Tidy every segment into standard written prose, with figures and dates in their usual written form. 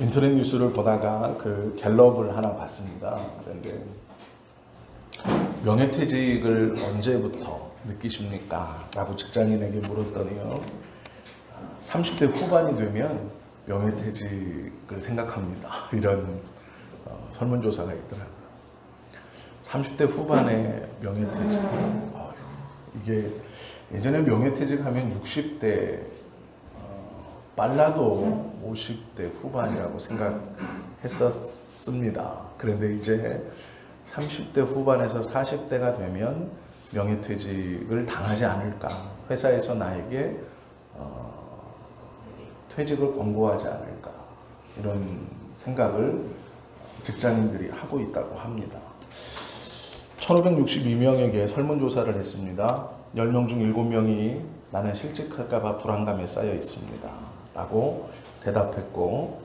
인터넷 뉴스를 보다가 그 갤럽을 하나 봤습니다. 그런데 명예퇴직을 언제부터 느끼십니까? 라고 직장인에게 물었더니요. 30대 후반이 되면 명예퇴직을 생각합니다. 이런 설문조사가 있더라고요. 30대 후반에 명예퇴직. 이게 예전에 명예퇴직하면 60대 빨라도 50대 후반이라고 생각했었습니다. 그런데 이제 30대 후반에서 40대가 되면 명예퇴직을 당하지 않을까, 회사에서 나에게 퇴직을 권고하지 않을까, 이런 생각을 직장인들이 하고 있다고 합니다. 1562명에게 설문조사를 했습니다. 10명 중 7명이 나는 실직할까봐 불안감에 쌓여 있습니다 라고 대답했고,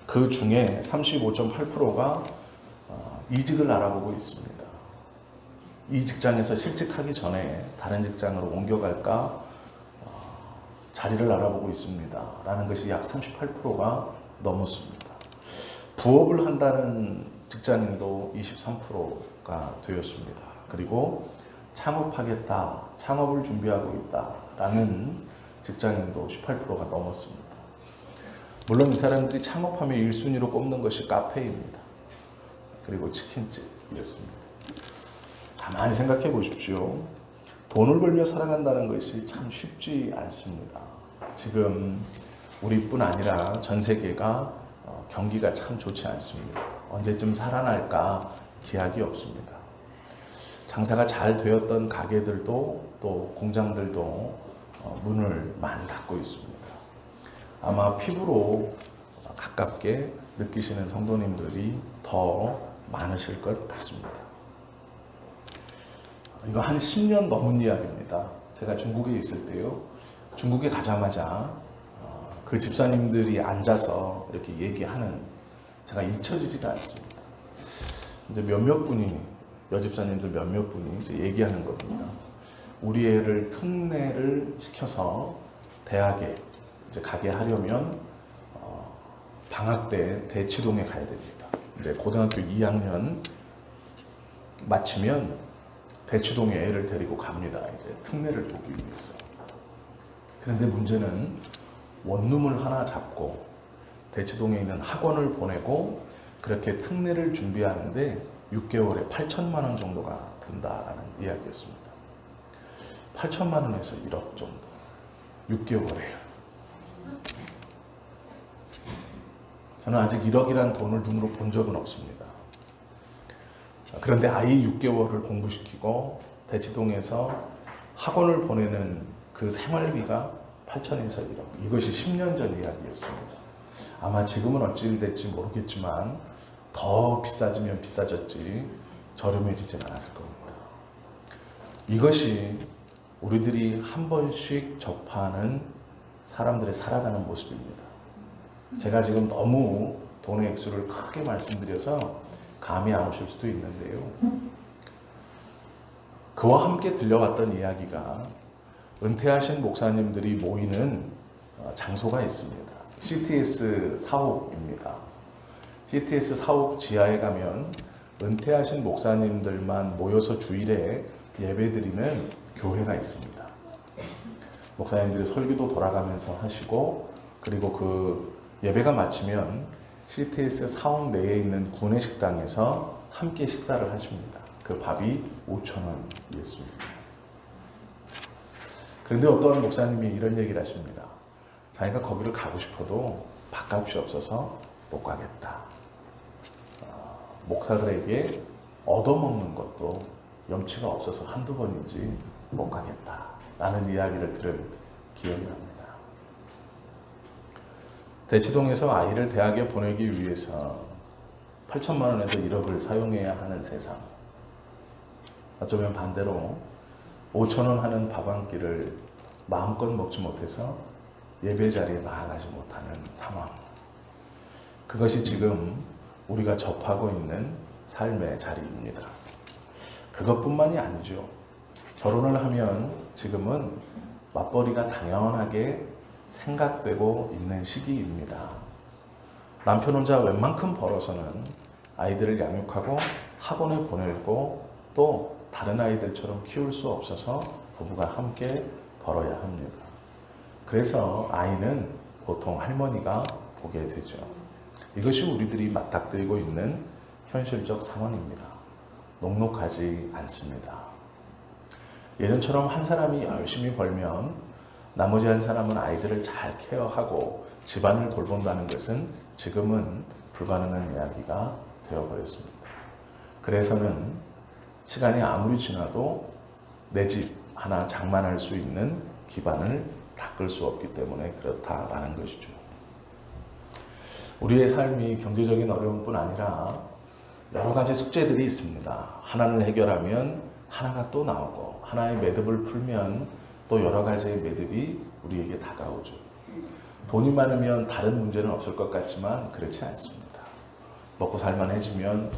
그 중에 35.8%가 이직을 알아보고 있습니다. 이 직장에서 실직하기 전에 다른 직장으로 옮겨갈까 자리를 알아보고 있습니다 라는 것이 약 38%가 넘었습니다. 부업을 한다는 직장인도 23%가 되었습니다. 그리고 창업하겠다, 창업을 준비하고 있다 라는 직장인도 18%가 넘었습니다. 물론 이 사람들이 창업하면 1순위로 꼽는 것이 카페입니다. 그리고 치킨집이었습니다. 가만히 생각해 보십시오. 돈을 벌며 살아간다는 것이 참 쉽지 않습니다. 지금 우리뿐 아니라 전 세계가 경기가 참 좋지 않습니다. 언제쯤 살아날까 기약이 없습니다. 장사가 잘 되었던 가게들도 또 공장들도 문을 많이 닫고 있습니다. 아마 피부로 가깝게 느끼시는 성도님들이 더 많으실 것 같습니다. 이거 한 10년 넘은 이야기입니다. 제가 중국에 있을 때요. 중국에 가자마자 그 집사님들이 앉아서 이렇게 얘기하는, 제가 잊혀지지가 않습니다. 이제 몇몇 분이, 여집사님들 몇몇 분이 이제 얘기하는 겁니다. 우리 애를 특례를 시켜서 대학에 이제 가게 하려면 방학 때 대치동에 가야 됩니다. 이제 고등학교 2학년 마치면 대치동에 애를 데리고 갑니다. 이제 특례를 보기 위해서. 그런데 문제는 원룸을 하나 잡고 대치동에 있는 학원을 보내고 그렇게 특례를 준비하는데 6개월에 8천만 원 정도가 든다라는 이야기였습니다. 8천만 원에서 1억 정도. 6개월에요. 저는 아직 1억이란 돈을 눈으로 본 적은 없습니다. 그런데 아이 6개월을 공부시키고 대치동에서 학원을 보내는 그 생활비가 8천에서 1억. 이것이 10년 전 이야기였습니다. 아마 지금은 어찌 될지 모르겠지만 더 비싸지면 비싸졌지 저렴해지진 않았을 겁니다. 이것이 우리들이 한 번씩 접하는 사람들의 살아가는 모습입니다. 제가 지금 너무 돈의 액수를 크게 말씀드려서 감이 안 오실 수도 있는데요. 그와 함께 들려왔던 이야기가 은퇴하신 목사님들이 모이는 장소가 있습니다. CTS 사옥입니다. CTS 사옥 지하에 가면 은퇴하신 목사님들만 모여서 주일에 예배드리는 교회가 있습니다. 목사님들이 설교도 돌아가면서 하시고, 그리고 그 예배가 마치면 CTS 사옥 내에 있는 구내식당에서 함께 식사를 하십니다. 그 밥이 5,000원이었습니다. 그런데 어떤 목사님이 이런 얘기를 하십니다. 자기가 거기를 가고 싶어도 밥값이 없어서 못 가겠다. 목사들에게 얻어먹는 것도 염치가 없어서 한두 번인지 못 가겠다 라는 이야기를 들은 기억이 납니다. 대치동에서 아이를 대학에 보내기 위해서 8천만 원에서 1억을 사용해야 하는 세상. 어쩌면 반대로 5천 원 하는 밥 한 끼를 마음껏 먹지 못해서 예배 자리에 나아가지 못하는 상황. 그것이 지금 우리가 접하고 있는 삶의 자리입니다. 그것뿐만이 아니죠. 결혼을 하면 지금은 맞벌이가 당연하게 생각되고 있는 시기입니다. 남편 혼자 웬만큼 벌어서는 아이들을 양육하고 학원에 보내고 또 다른 아이들처럼 키울 수 없어서 부부가 함께 벌어야 합니다. 그래서 아이는 보통 할머니가 보게 되죠. 이것이 우리들이 맞닥뜨리고 있는 현실적 상황입니다. 녹록하지 않습니다. 예전처럼 한 사람이 열심히 벌면 나머지 한 사람은 아이들을 잘 케어하고 집안을 돌본다는 것은 지금은 불가능한 이야기가 되어버렸습니다. 그래서는 시간이 아무리 지나도 내 집 하나 장만할 수 있는 기반을 닦을 수 없기 때문에 그렇다라는 것이죠. 우리의 삶이 경제적인 어려움뿐 아니라 여러 가지 숙제들이 있습니다. 하나를 해결하면 하나가 또 나오고 하나의 매듭을 풀면 또 여러 가지의 매듭이 우리에게 다가오죠. 돈이 많으면 다른 문제는 없을 것 같지만 그렇지 않습니다. 먹고 살만해지면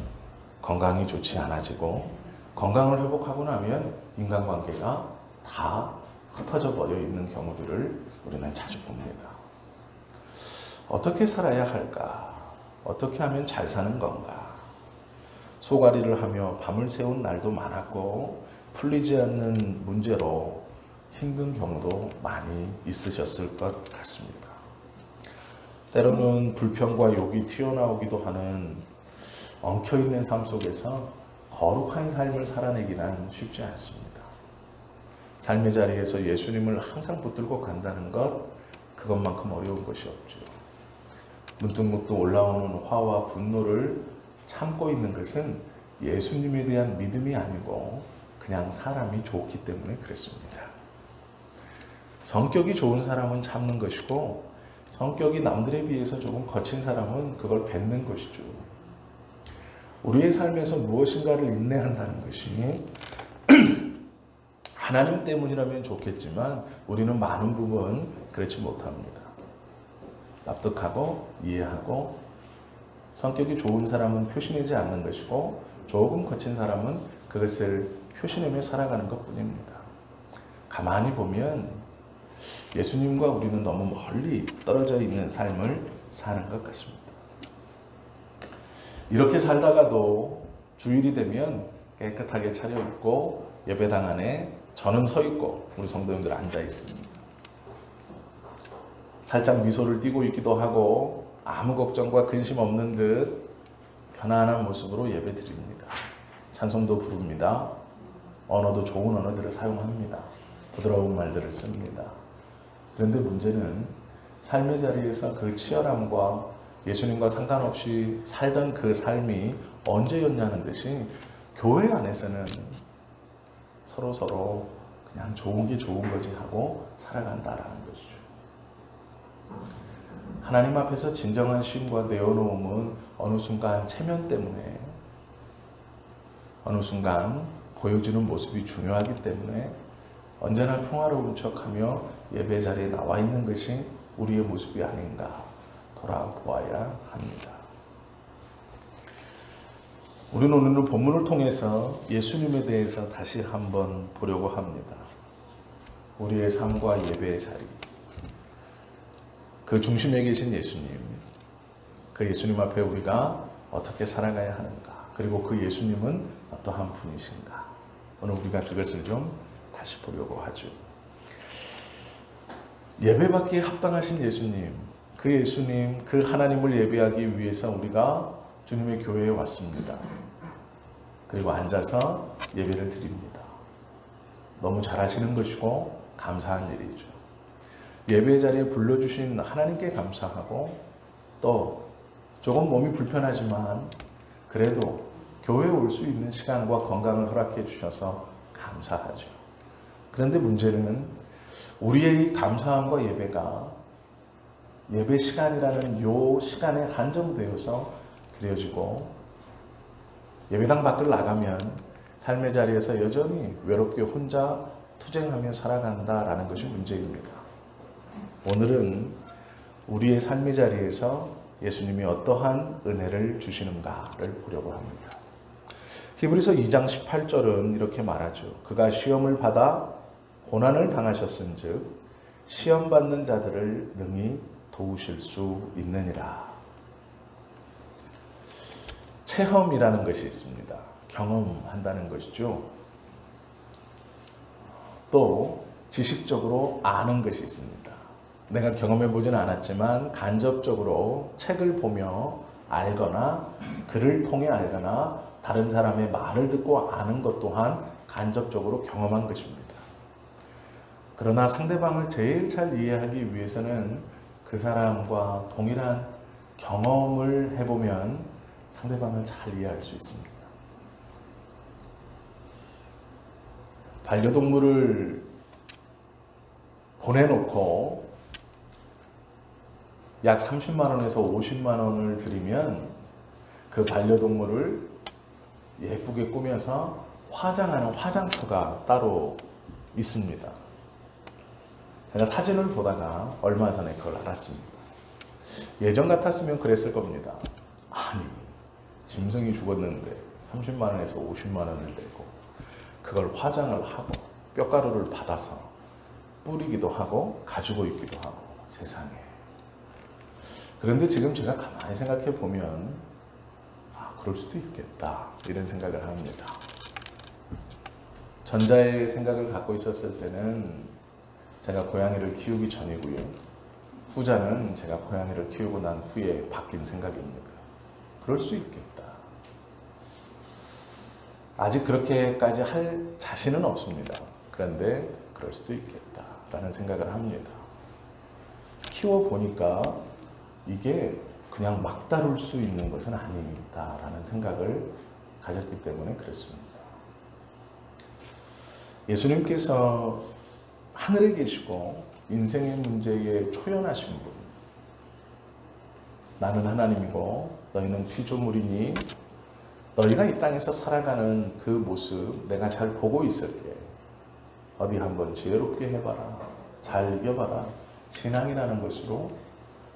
건강이 좋지 않아지고 건강을 회복하고 나면 인간관계가 다 흩어져 버려 있는 경우들을 우리는 자주 봅니다. 어떻게 살아야 할까? 어떻게 하면 잘 사는 건가? 소가리를 하며 밤을 새운 날도 많았고 풀리지 않는 문제로 힘든 경우도 많이 있으셨을 것 같습니다. 때로는 불평과 욕이 튀어나오기도 하는 엉켜있는 삶 속에서 거룩한 삶을 살아내기는 쉽지 않습니다. 삶의 자리에서 예수님을 항상 붙들고 간다는 것, 그것만큼 어려운 것이 없죠. 문득문득 올라오는 화와 분노를 참고 있는 것은 예수님에 대한 믿음이 아니고 그냥 사람이 좋기 때문에 그렇습니다. 성격이 좋은 사람은 참는 것이고 성격이 남들에 비해서 조금 거친 사람은 그걸 뱉는 것이죠. 우리의 삶에서 무엇인가를 인내한다는 것이 하나님 때문이라면 좋겠지만 우리는 많은 부분 그렇지 못합니다. 납득하고 이해하고 성격이 좋은 사람은 표시내지 않는 것이고 조금 거친 사람은 그것을 표시내며 살아가는 것뿐입니다. 가만히 보면 예수님과 우리는 너무 멀리 떨어져 있는 삶을 사는 것 같습니다. 이렇게 살다가도 주일이 되면 깨끗하게 차려입고 예배당 안에 저는 서 있고 우리 성도님들 앉아 있습니다. 살짝 미소를 띠고 있기도 하고 아무 걱정과 근심 없는 듯 편안한 모습으로 예배 드립니다. 찬송도 부릅니다. 언어도 좋은 언어들을 사용합니다. 부드러운 말들을 씁니다. 그런데 문제는 삶의 자리에서 그 치열함과 예수님과 상관없이 살던 그 삶이 언제였냐는 듯이 교회 안에서는 서로 그냥 좋은 게 좋은 거지 하고 살아간다라는 것이죠. 하나님 앞에서 진정한 쉼과 내어놓음은 어느 순간 체면 때문에 어느 순간 보여주는 모습이 중요하기 때문에 언제나 평화로운 척하며 예배 자리에 나와 있는 것이 우리의 모습이 아닌가 돌아보아야 합니다. 우리는 오늘 본문을 통해서 예수님에 대해서 다시 한번 보려고 합니다. 우리의 삶과 예배의 자리, 그 중심에 계신 예수님, 그 예수님 앞에 우리가 어떻게 살아가야 하는가, 그리고 그 예수님은 어떠한 분이신가, 오늘 우리가 그것을 좀 다시 보려고 하죠. 예배받기에 합당하신 예수님, 그 예수님, 그 하나님을 예배하기 위해서 우리가 주님의 교회에 왔습니다. 그리고 앉아서 예배를 드립니다. 너무 잘하시는 것이고 감사한 일이죠. 예배 자리에 불러주신 하나님께 감사하고 또 조금 몸이 불편하지만 그래도 교회에 올 수 있는 시간과 건강을 허락해 주셔서 감사하죠. 그런데 문제는 우리의 감사함과 예배가 예배 시간이라는 요 시간에 한정되어서 드려지고 예배당 밖을 나가면 삶의 자리에서 여전히 외롭게 혼자 투쟁하며 살아간다라는 것이 문제입니다. 오늘은 우리의 삶의 자리에서 예수님이 어떠한 은혜를 주시는가를 보려고 합니다. 히브리서 2장 18절은 이렇게 말하죠. 그가 시험을 받아 고난을 당하셨은 즉 시험받는 자들을 능히 도우실 수 있느니라. 체험이라는 것이 있습니다. 경험한다는 것이죠. 또 지식적으로 아는 것이 있습니다. 내가 경험해 보지는 않았지만 간접적으로 책을 보며 알거나 글을 통해 알거나 다른 사람의 말을 듣고 아는 것 또한 간접적으로 경험한 것입니다. 그러나 상대방을 제일 잘 이해하기 위해서는 그 사람과 동일한 경험을 해보면 상대방을 잘 이해할 수 있습니다. 반려동물을 보내놓고 약 30만 원에서 50만 원을 들이면 그 반려동물을 예쁘게 꾸며서 화장하는 화장터가 따로 있습니다. 제가 사진을 보다가 얼마 전에 그걸 알았습니다. 예전 같았으면 그랬을 겁니다. 아니, 짐승이 죽었는데 30만 원에서 50만 원을 내고 그걸 화장을 하고 뼈가루를 받아서 뿌리기도 하고 가지고 있기도 하고 세상에. 그런데 지금 제가 가만히 생각해 보면 그럴 수도 있겠다 이런 생각을 합니다. 전자의 생각을 갖고 있었을 때는 제가 고양이를 키우기 전이고요. 후자는 제가 고양이를 키우고 난 후에 바뀐 생각입니다. 그럴 수 있겠다. 아직 그렇게까지 할 자신은 없습니다. 그런데 그럴 수도 있겠다라는 생각을 합니다. 키워보니까 이게 그냥 막 다룰 수 있는 것은 아니다라는 생각을 가졌기 때문에 그렇습니다. 예수님께서 하늘에 계시고 인생의 문제에 초연하신 분, 나는 하나님이고 너희는 피조물이니 너희가 이 땅에서 살아가는 그 모습 내가 잘 보고 있을게. 어디 한번 지혜롭게 해봐라. 잘 이겨봐라. 신앙이라는 것으로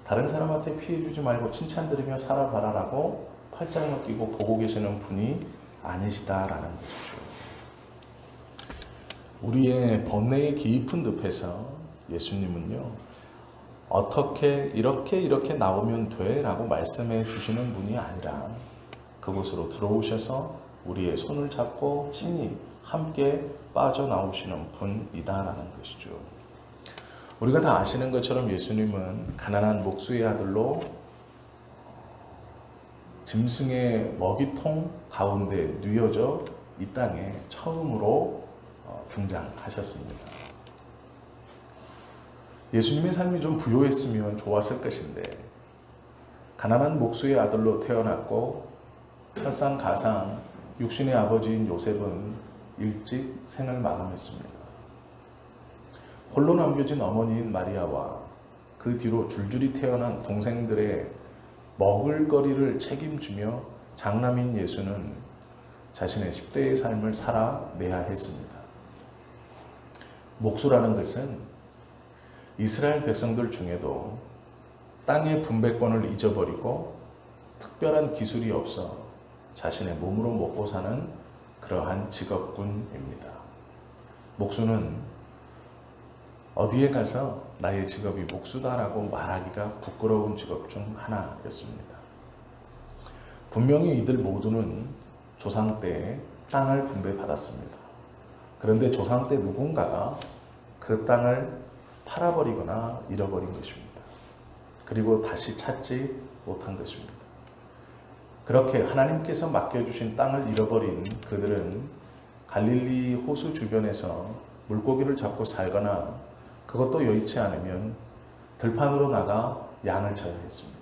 다른 사람한테 피해주지 말고 칭찬 들으며 살아봐라라고 팔짱을 끼고 보고 계시는 분이 아니시다라는 것이죠. 우리의 번뇌의 깊은 늪에서 예수님은요, 어떻게 이렇게 나오면 돼 라고 말씀해 주시는 분이 아니라 그곳으로 들어오셔서 우리의 손을 잡고 친히 함께 빠져나오시는 분이다라는 것이죠. 우리가 다 아시는 것처럼 예수님은 가난한 목수의 아들로 짐승의 먹이통 가운데 뉘어져 이 땅에 처음으로 등장하셨습니다. 예수님의 삶이 좀 부요했으면 좋았을 것인데 가난한 목수의 아들로 태어났고 설상가상 육신의 아버지인 요셉은 일찍 생을 마감했습니다. 홀로 남겨진 어머니인 마리아와 그 뒤로 줄줄이 태어난 동생들의 먹을거리를 책임지며 장남인 예수는 자신의 10대의 삶을 살아내야 했습니다. 목수라는 것은 이스라엘 백성들 중에도 땅의 분배권을 잊어버리고 특별한 기술이 없어 자신의 몸으로 먹고 사는 그러한 직업군입니다. 목수는 어디에 가서 나의 직업이 목수다라고 말하기가 부끄러운 직업 중 하나였습니다. 분명히 이들 모두는 조상 때 땅을 분배받았습니다. 그런데 조상 때 누군가가 그 땅을 팔아버리거나 잃어버린 것입니다. 그리고 다시 찾지 못한 것입니다. 그렇게 하나님께서 맡겨주신 땅을 잃어버린 그들은 갈릴리 호수 주변에서 물고기를 잡고 살거나 그것도 여의치 않으면 들판으로 나가 양을 쳐야 했습니다.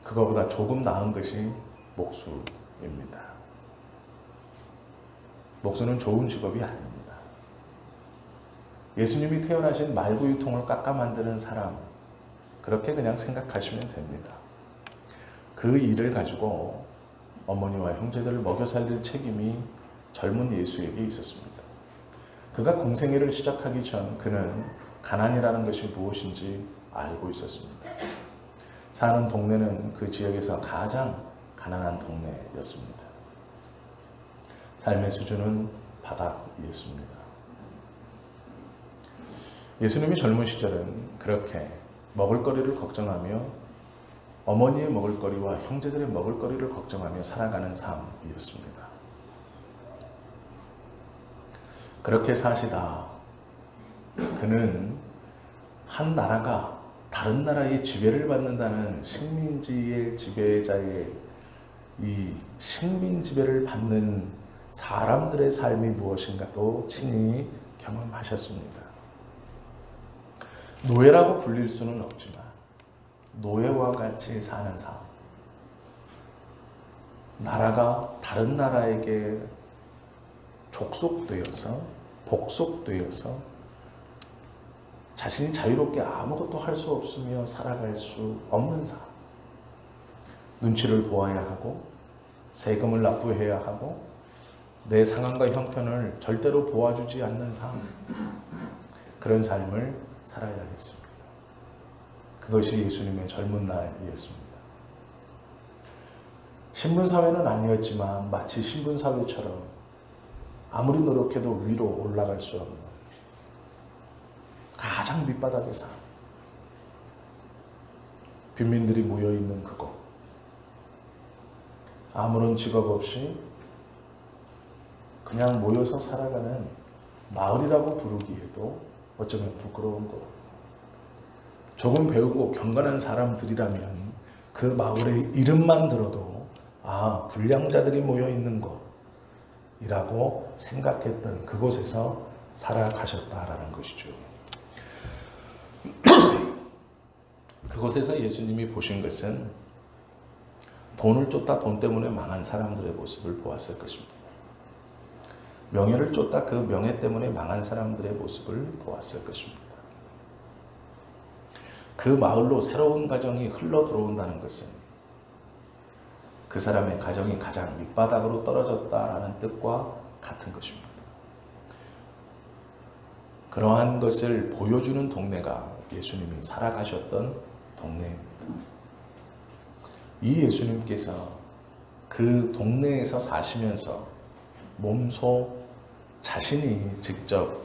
그거보다 조금 나은 것이 목수입니다. 목수는 좋은 직업이 아닙니다. 예수님이 태어나신 말구유통을 깎아 만드는 사람, 그렇게 그냥 생각하시면 됩니다. 그 일을 가지고 어머니와 형제들을 먹여 살릴 책임이 젊은 예수에게 있었습니다. 그가 공생애를 시작하기 전 그는 가난이라는 것이 무엇인지 알고 있었습니다. 사는 동네는 그 지역에서 가장 가난한 동네였습니다. 삶의 수준은 바닥이었습니다. 예수님이 젊은 시절은 그렇게 먹을거리를 걱정하며 어머니의 먹을거리와 형제들의 먹을거리를 걱정하며 살아가는 삶이었습니다. 그렇게 사시다 그는 한 나라가 다른 나라의 지배를 받는다는 식민지의 지배자의 이 식민 지배를 받는 사람들의 삶이 무엇인가도 친히 경험하셨습니다. 노예라고 불릴 수는 없지만 노예와 같이 사는 삶, 나라가 다른 나라에게 족속되어서 복속되어서 자신이 자유롭게 아무것도 할 수 없으며 살아갈 수 없는 삶, 눈치를 보아야 하고 세금을 납부해야 하고 내 상황과 형편을 절대로 보아주지 않는 삶, 그런 삶을 살아야겠습니다. 그것이 예수님의 젊은 날이었습니다. 신분사회는 아니었지만 마치 신분사회처럼 아무리 노력해도 위로 올라갈 수 없는 가장 밑바닥의 삶, 빈민들이 모여있는 그곳, 아무런 직업 없이 그냥 모여서 살아가는 마을이라고 부르기에도 어쩌면 부끄러운 것. 조금 배우고 경건한 사람들이라면 그 마을의 이름만 들어도 아, 불량자들이 모여있는 곳이라고 생각했던 그곳에서 살아가셨다라는 것이죠. 그곳에서 예수님이 보신 것은 돈을 쫓다 돈 때문에 망한 사람들의 모습을 보았을 것입니다. 명예를 쫓다 그 명예 때문에 망한 사람들의 모습을 보았을 것입니다. 그 마을로 새로운 가정이 흘러 들어온다는 것은 그 사람의 가정이 가장 밑바닥으로 떨어졌다라는 뜻과 같은 것입니다. 그러한 것을 보여주는 동네가 예수님이 살아가셨던 동네입니다. 이 예수님께서 그 동네에서 사시면서 몸소 자신이 직접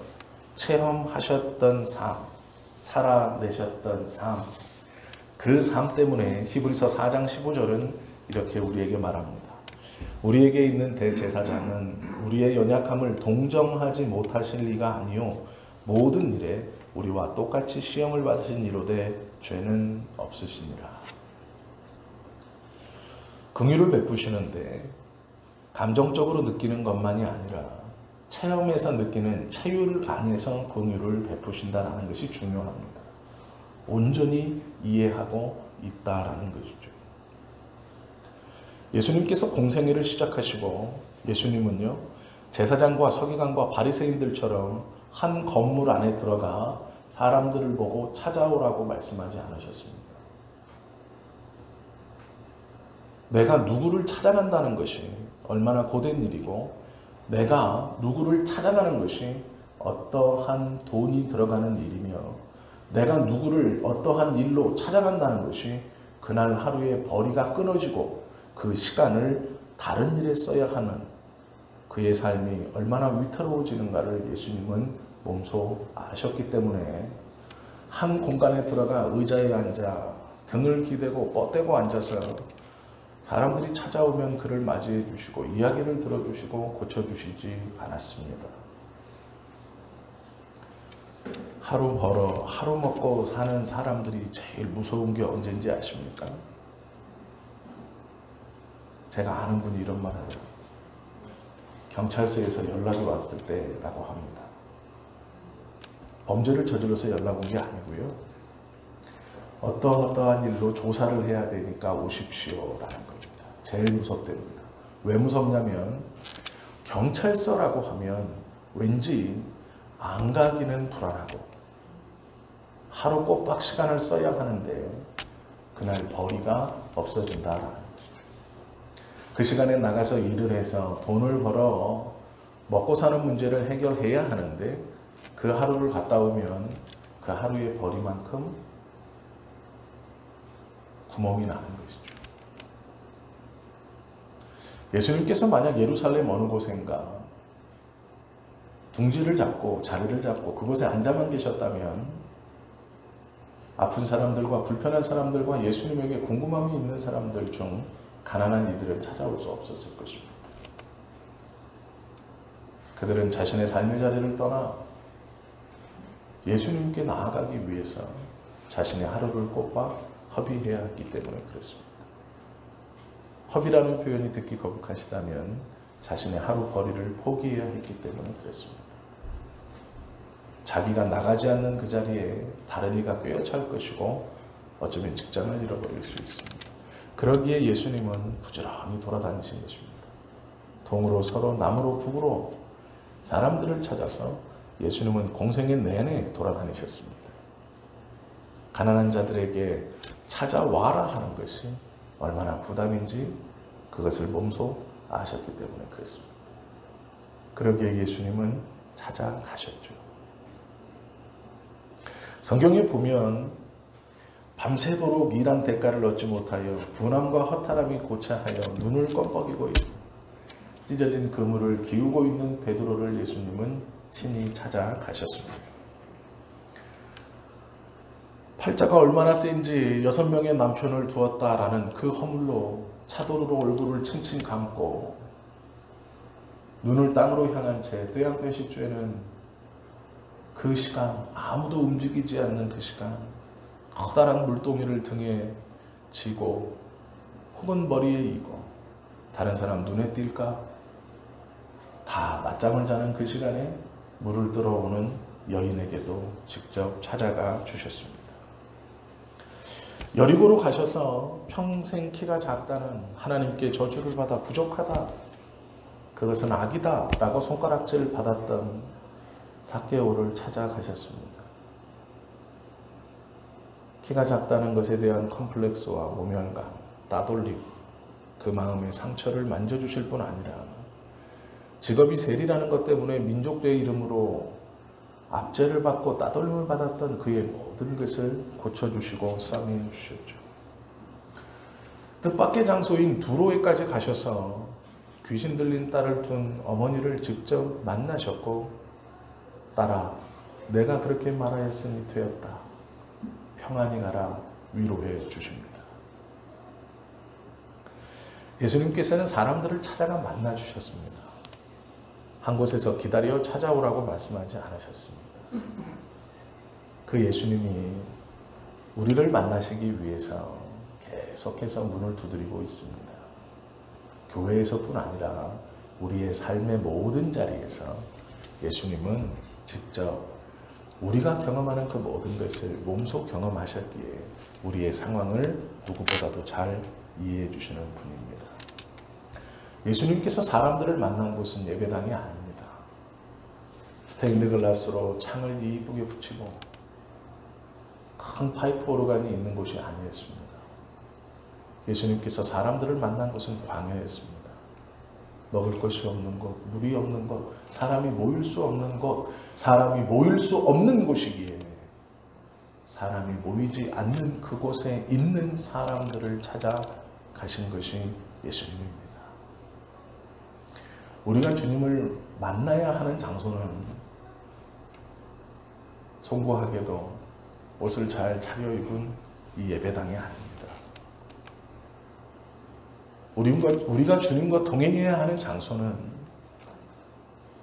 체험하셨던 삶, 살아내셨던 삶, 그 삶 때문에 히브리서 4장 15절은 이렇게 우리에게 말합니다. 우리에게 있는 대제사장은 우리의 연약함을 동정하지 못하실 리가 아니요 모든 일에 우리와 똑같이 시험을 받으신 이로되 죄는 없으시니라. 긍휼을 베푸시는데 감정적으로 느끼는 것만이 아니라 체험에서 느끼는 체율 안에서 긍휼을 베푸신다라는 것이 중요합니다. 온전히 이해하고 있다라는 것이죠. 예수님께서 공생애를 시작하시고 예수님은요 제사장과 서기관과 바리새인들처럼 한 건물 안에 들어가 사람들을 보고 찾아오라고 말씀하지 않으셨습니다. 내가 누구를 찾아간다는 것이 얼마나 고된 일이고 내가 누구를 찾아가는 것이 어떠한 돈이 들어가는 일이며 내가 누구를 어떠한 일로 찾아간다는 것이 그날 하루의 벌이가 끊어지고 그 시간을 다른 일에 써야 하는 그의 삶이 얼마나 위태로워지는가를 예수님은 몸소 아셨기 때문에 한 공간에 들어가 의자에 앉아 등을 기대고 뻗대고 앉아서 사람들이 찾아오면 그를 맞이해 주시고 이야기를 들어주시고 고쳐주시지 않았습니다. 하루 벌어 하루 먹고 사는 사람들이 제일 무서운 게 언제인지 아십니까? 제가 아는 분이 이런 말을 해요. 경찰서에서 연락이 왔을 때라고 합니다. 범죄를 저질러서 연락 온 게 아니고요. 어떠한 일로 조사를 해야 되니까 오십시오라는 겁니다. 제일 무섭답니다. 왜 무섭냐면 경찰서라고 하면 왠지 안 가기는 불안하고 하루 꼬박 시간을 써야 하는데 그날 벌이가 없어진다라는 것이죠. 그 시간에 나가서 일을 해서 돈을 벌어 먹고 사는 문제를 해결해야 하는데 그 하루를 갔다 오면 그 하루의 벌이만큼 구멍이 나는 것이죠. 예수님께서 만약 예루살렘 어느 곳인가 둥지를 잡고 자리를 잡고 그곳에 앉아만 계셨다면 아픈 사람들과 불편한 사람들과 예수님에게 궁금함이 있는 사람들 중 가난한 이들은 찾아올 수 없었을 것입니다. 그들은 자신의 삶의 자리를 떠나 예수님께 나아가기 위해서 자신의 하루를 꼽아 허비해야 했기 때문에 그렇습니다. 허비라는 표현이 듣기 거북하시다면 자신의 하루 거리를 포기해야 했기 때문에 그렇습니다. 자기가 나가지 않는 그 자리에 다른 이가 꿰어찰 것이고 어쩌면 직장을 잃어버릴 수 있습니다. 그러기에 예수님은 부지런히 돌아다니신 것입니다. 동으로 서로 남으로 북으로 사람들을 찾아서 예수님은 공생의 내내 돌아다니셨습니다. 가난한 자들에게 찾아와라 하는 것이 얼마나 부담인지 그것을 몸소 아셨기 때문에 그렇습니다. 그러기에 예수님은 찾아가셨죠. 성경에 보면 밤새도록 일한 대가를 얻지 못하여 분함과 허탈함이 고차하여 눈을 껌뻑이고 있고 찢어진 그물을 기우고 있는 베드로를 예수님은 친히 찾아가셨습니다. 팔자가 얼마나 센지 6명의 남편을 두었다라는 그 허물로 차도로 얼굴을 칭칭 감고 눈을 땅으로 향한 채 떼양볕이 쬐는 그 시간, 아무도 움직이지 않는 그 시간, 커다란 물동이를 등에 지고 혹은 머리에 이고 다른 사람 눈에 띌까 다 낮잠을 자는 그 시간에 물을 들어오는 여인에게도 직접 찾아가 주셨습니다. 여리고로 가셔서 평생 키가 작다는 하나님께 저주를 받아 부족하다, 그것은 악이다 라고 손가락질 받았던 삭개오를 찾아가셨습니다. 키가 작다는 것에 대한 컴플렉스와 모멸감, 따돌림, 그 마음의 상처를 만져주실 뿐 아니라 직업이 세리라는 것 때문에 민족주의 이름으로 압제를 받고 따돌림을 받았던 그의 모든 것을 고쳐주시고 싸매어 주셨죠. 뜻밖의 장소인 두로에까지 가셔서 귀신 들린 딸을 둔 어머니를 직접 만나셨고, 딸아, 내가 그렇게 말하였으니 되었다. 평안히 가라 위로해 주십니다. 예수님께서는 사람들을 찾아가 만나 주셨습니다. 한 곳에서 기다려 찾아오라고 말씀하지 않으셨습니다. 그 예수님이 우리를 만나시기 위해서 계속해서 문을 두드리고 있습니다. 교회에서뿐 아니라 우리의 삶의 모든 자리에서 예수님은 직접 우리가 경험하는 그 모든 것을 몸소 경험하셨기에 우리의 상황을 누구보다도 잘 이해해 주시는 분입니다. 예수님께서 사람들을 만난 곳은 예배당이 아닙니다. 스테인드 글라스로 창을 이쁘게 붙이고 큰 파이프 오르간이 있는 곳이 아니었습니다. 예수님께서 사람들을 만난 곳은 광야였습니다. 먹을 것이 없는 곳, 물이 없는 곳, 사람이 모일 수 없는 곳, 사람이 모일 수 없는 곳이기에 사람이 모이지 않는 그곳에 있는 사람들을 찾아가신 것이 예수님입니다. 우리가 주님을 만나야 하는 장소는 송구하게도 옷을 잘 차려입은 이 예배당이 아닙니다. 우리가 주님과 동행해야 하는 장소는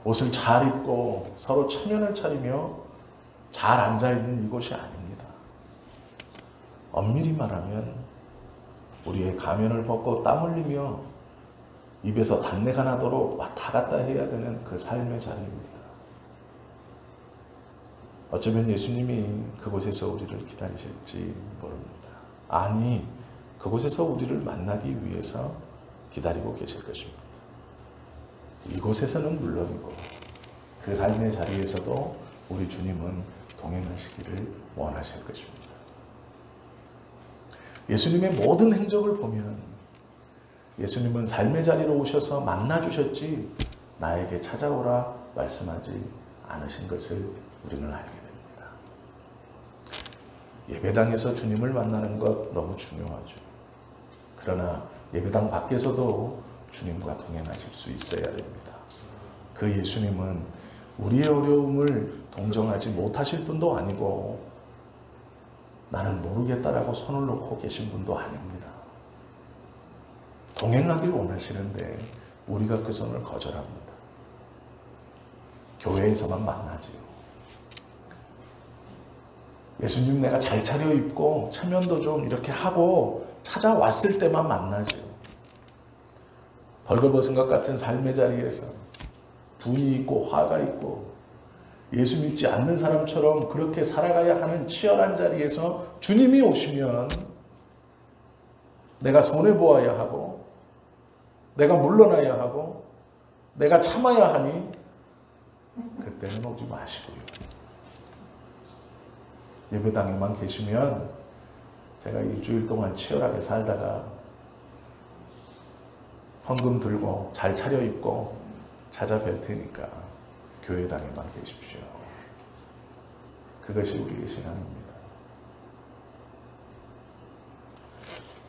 옷을 잘 입고 서로 체면을 차리며 잘 앉아있는 이곳이 아닙니다. 엄밀히 말하면 우리의 가면을 벗고 땀 흘리며 입에서 단내가 나도록 왔다 갔다 해야 되는 그 삶의 자리입니다. 어쩌면 예수님이 그곳에서 우리를 기다리실지 모릅니다. 아니, 그곳에서 우리를 만나기 위해서 기다리고 계실 것입니다. 이곳에서는 물론이고 그 삶의 자리에서도 우리 주님은 동행하시기를 원하실 것입니다. 예수님의 모든 행적을 보면 예수님은 삶의 자리로 오셔서 만나주셨지 나에게 찾아오라 말씀하지 않으신 것을 우리는 알게 됩니다. 예배당에서 주님을 만나는 것 너무 중요하죠. 그러나 예배당 밖에서도 주님과 동행하실 수 있어야 됩니다. 그 예수님은 우리의 어려움을 동정하지 못하실 분도 아니고 나는 모르겠다라고 손을 놓고 계신 분도 아닙니다. 동행하길 원하시는데 우리가 그 손을 거절합니다. 교회에서만 만나지요. 예수님 내가 잘 차려입고 체면도 좀 이렇게 하고 찾아왔을 때만 만나지요. 벌거벗은 것 같은 삶의 자리에서 분이 있고 화가 있고 예수 믿지 않는 사람처럼 그렇게 살아가야 하는 치열한 자리에서 주님이 오시면 내가 손해보아야 하고 내가 물러나야 하고 내가 참아야 하니 그때는 오지 마시고요. 예배당에만 계시면 제가 일주일 동안 치열하게 살다가 헌금 들고 잘 차려입고 찾아뵐 테니까 교회당에만 계십시오. 그것이 우리의 신앙입니다.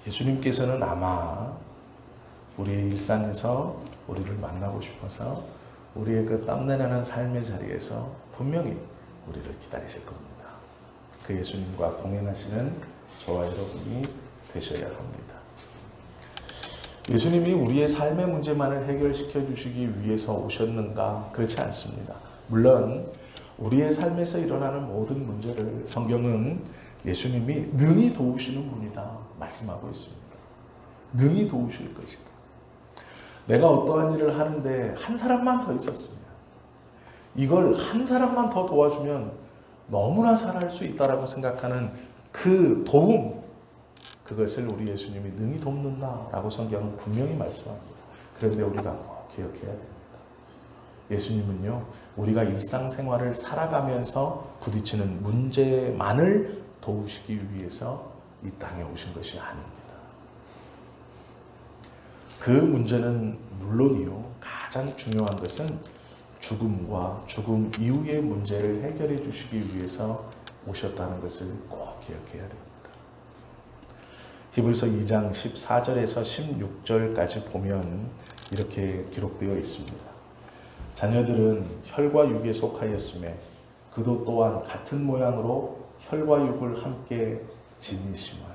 예수님께서는 아마 우리의 일상에서 우리를 만나고 싶어서 우리의 그 땀내나는 삶의 자리에서 분명히 우리를 기다리실 겁니다. 그 예수님과 동행하시는 저와 여러분이 되셔야 합니다. 예수님이 우리의 삶의 문제만을 해결시켜 주시기 위해서 오셨는가? 그렇지 않습니다. 물론 우리의 삶에서 일어나는 모든 문제를 성경은 예수님이 능히 도우시는 분이다 말씀하고 있습니다. 능히 도우실 것이다. 내가 어떠한 일을 하는데 한 사람만 더 있었으면 이걸 한 사람만 더 도와주면 너무나 잘할 수 있다라고 생각하는 그 도움, 그것을 우리 예수님이 능히 돕는다라고 성경은 분명히 말씀합니다. 그런데 우리가 꼭 기억해야 됩니다. 예수님은요, 우리가 일상생활을 살아가면서 부딪히는 문제만을 도우시기 위해서 이 땅에 오신 것이 아닙니다. 그 문제는 물론이요, 가장 중요한 것은 죽음과 죽음 이후의 문제를 해결해 주시기 위해서 오셨다는 것을 꼭 기억해야 됩니다. 히브리서 2장 14절에서 16절까지 보면 이렇게 기록되어 있습니다. 자녀들은 혈과 육에 속하였으며 그도 또한 같은 모양으로 혈과 육을 함께 지니시면.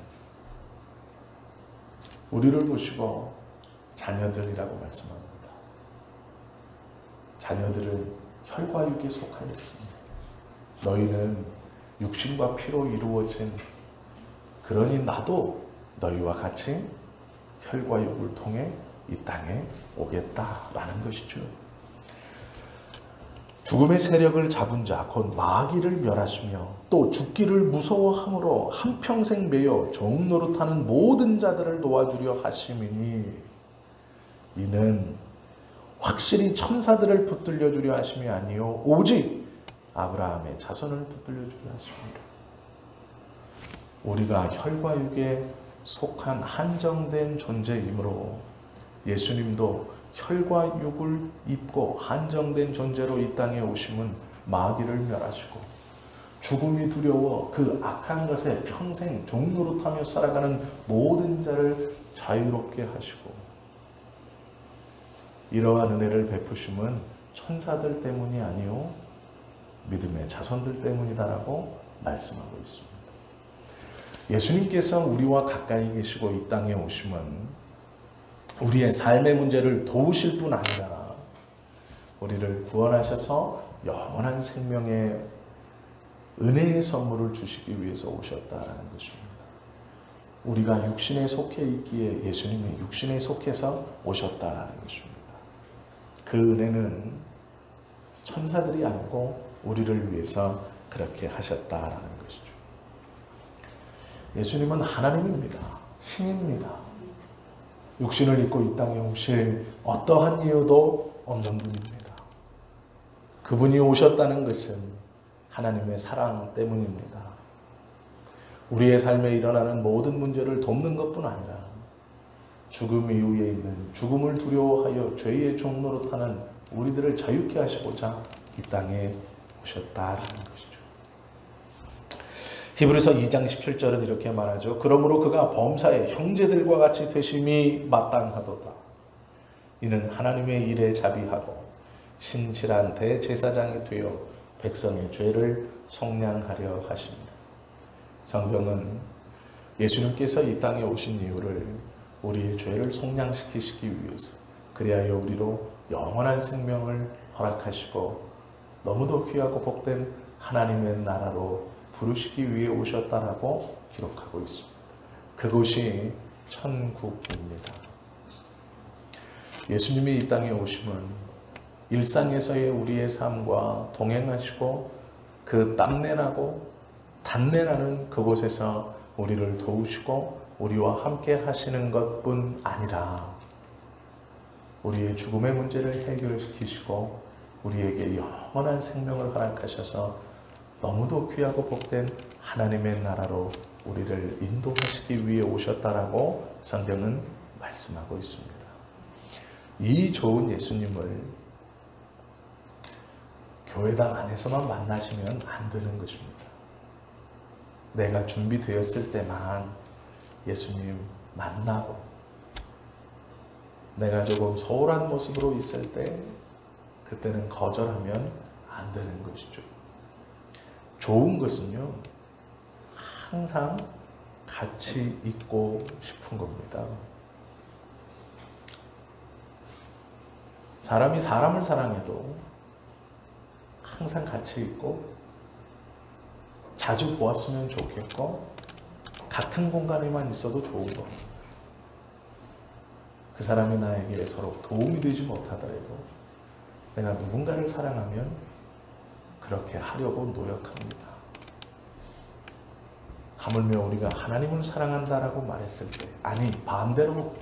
우리를 보시고 자녀들이라고 말씀합니다. 자녀들은 혈과 육에 속하였습니다. 너희는 육신과 피로 이루어진, 그러니 나도 너희와 같이 혈과 육을 통해 이 땅에 오겠다라는 것이죠. 죽음의 세력을 잡은 자, 곧 마귀를 멸하시며 또 죽기를 무서워함으로 한평생 매여 종 노릇하는 모든 자들을 도와주려 하심이니 이는 확실히 천사들을 붙들려 주려 하심이 아니요 오직 아브라함의 자손을 붙들려 주려 하십니다. 우리가 혈과 육에 속한 한정된 존재이므로 예수님도 혈과 육을 입고 한정된 존재로 이 땅에 오심은 마귀를 멸하시고 죽음이 두려워 그 악한 것에 평생 종노릇하며 살아가는 모든 자를 자유롭게 하시고 이러한 은혜를 베푸심은 천사들 때문이 아니요 믿음의 자손들 때문이다라고 말씀하고 있습니다. 예수님께서 우리와 가까이 계시고 이 땅에 오심은 우리의 삶의 문제를 도우실 뿐 아니라 우리를 구원하셔서 영원한 생명의 은혜의 선물을 주시기 위해서 오셨다는 것입니다. 우리가 육신에 속해 있기에 예수님이 육신에 속해서 오셨다는 것입니다. 그 은혜는 천사들이 아니고 우리를 위해서 그렇게 하셨다라는 것이죠. 예수님은 하나님입니다. 신입니다. 육신을 입고 이 땅에 오실 어떠한 이유도 없는 분입니다. 그분이 오셨다는 것은 하나님의 사랑 때문입니다. 우리의 삶에 일어나는 모든 문제를 돕는 것뿐 아니라 죽음 이후에 있는 죽음을 두려워하여 죄의 종노릇하는 우리들을 자유케 하시고자 이 땅에 오셨다라는 것이죠. 히브리서 2장 17절은 이렇게 말하죠. 그러므로 그가 범사의 형제들과 같이 되심이 마땅하도다. 이는 하나님의 일에 자비하고 신실한 대제사장이 되어 백성의 죄를 속량하려 하십니다. 성경은 예수님께서 이 땅에 오신 이유를 우리의 죄를 속량시키시기 위해서, 그리하여 우리로 영원한 생명을 허락하시고 너무도 귀하고 복된 하나님의 나라로 부르시기 위해 오셨다라고 기록하고 있습니다. 그곳이 천국입니다. 예수님이 이 땅에 오심은 일상에서의 우리의 삶과 동행하시고 그 땀내나고 단내나는 그곳에서 우리를 도우시고 우리와 함께 하시는 것뿐 아니라 우리의 죽음의 문제를 해결시키시고 우리에게 영원한 생명을 허락하셔서 너무도 귀하고 복된 하나님의 나라로 우리를 인도하시기 위해 오셨다라고 성경은 말씀하고 있습니다. 이 좋은 예수님을 교회당 안에서만 만나시면 안 되는 것입니다. 내가 준비되었을 때만 예수님 만나고, 내가 조금 소홀한 모습으로 있을 때 그때는 거절하면 안 되는 것이죠. 좋은 것은요, 항상 같이 있고 싶은 겁니다. 사람이 사람을 사랑해도 항상 같이 있고 자주 보았으면 좋겠고 같은 공간에만 있어도 좋은 겁니다. 그 사람이 나에게 서로 도움이 되지 못하더라도 내가 누군가를 사랑하면 그렇게 하려고 노력합니다. 하물며 우리가 하나님을 사랑한다라고 말했을 때, 아니 반대로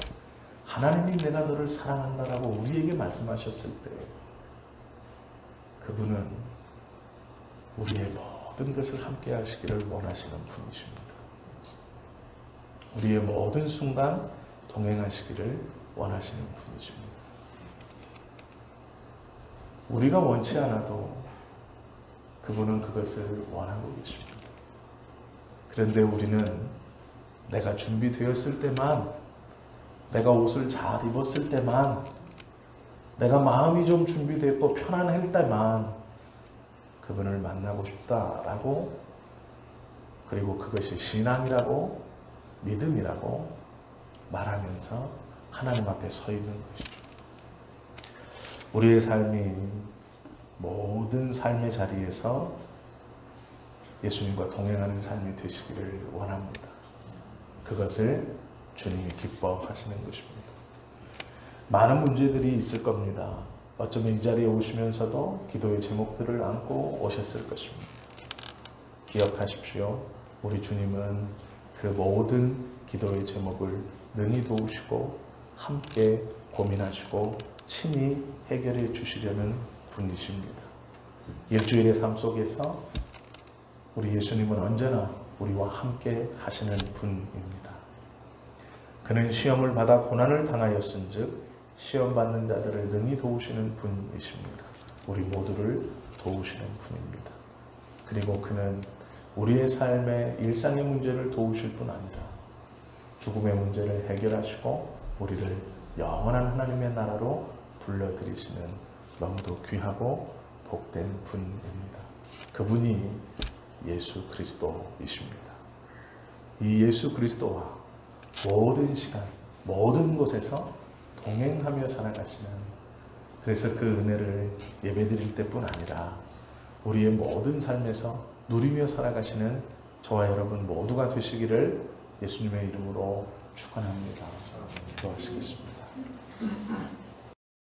하나님이 내가 너를 사랑한다라고 우리에게 말씀하셨을 때 그분은 우리의 모든 것을 함께 하시기를 원하시는 분이십니다. 우리의 모든 순간 동행하시기를 원하시는 분이십니다. 우리가 원치 않아도 그분은 그것을 원하고 계십니다. 그런데 우리는 내가 준비되었을 때만, 내가 옷을 잘 입었을 때만, 내가 마음이 좀 준비됐고 편안할 때만 그분을 만나고 싶다라고, 그리고 그것이 신앙이라고 믿음이라고 말하면서 하나님 앞에 서 있는 것이죠. 우리의 삶이 모든 삶의 자리에서 예수님과 동행하는 삶이 되시기를 원합니다. 그것을 주님이 기뻐하시는 것입니다. 많은 문제들이 있을 겁니다. 어쩌면 이 자리에 오시면서도 기도의 제목들을 안고 오셨을 것입니다. 기억하십시오. 우리 주님은 그 모든 기도의 제목을 능히 도우시고 함께 고민하시고 친히 해결해 주시려는 분이십니다. 일주일의 삶 속에서 우리 예수님은 언제나 우리와 함께 하시는 분입니다. 그는 시험을 받아 고난을 당하였은즉 시험 받는 자들을 능히 도우시는 분이십니다. 우리 모두를 도우시는 분입니다. 그리고 그는 우리의 삶의 일상의 문제를 도우실 뿐 아니라 죽음의 문제를 해결하시고 우리를 영원한 하나님의 나라로 불러들이시는 너무도 귀하고 복된 분입니다. 그분이 예수 그리스도이십니다. 이 예수 그리스도와 모든 시간, 모든 곳에서 동행하며 살아가시는, 그래서 그 은혜를 예배드릴 때뿐 아니라 우리의 모든 삶에서 누리며 살아가시는 저와 여러분 모두가 되시기를 예수님의 이름으로 축원합니다. 기도하시겠습니다.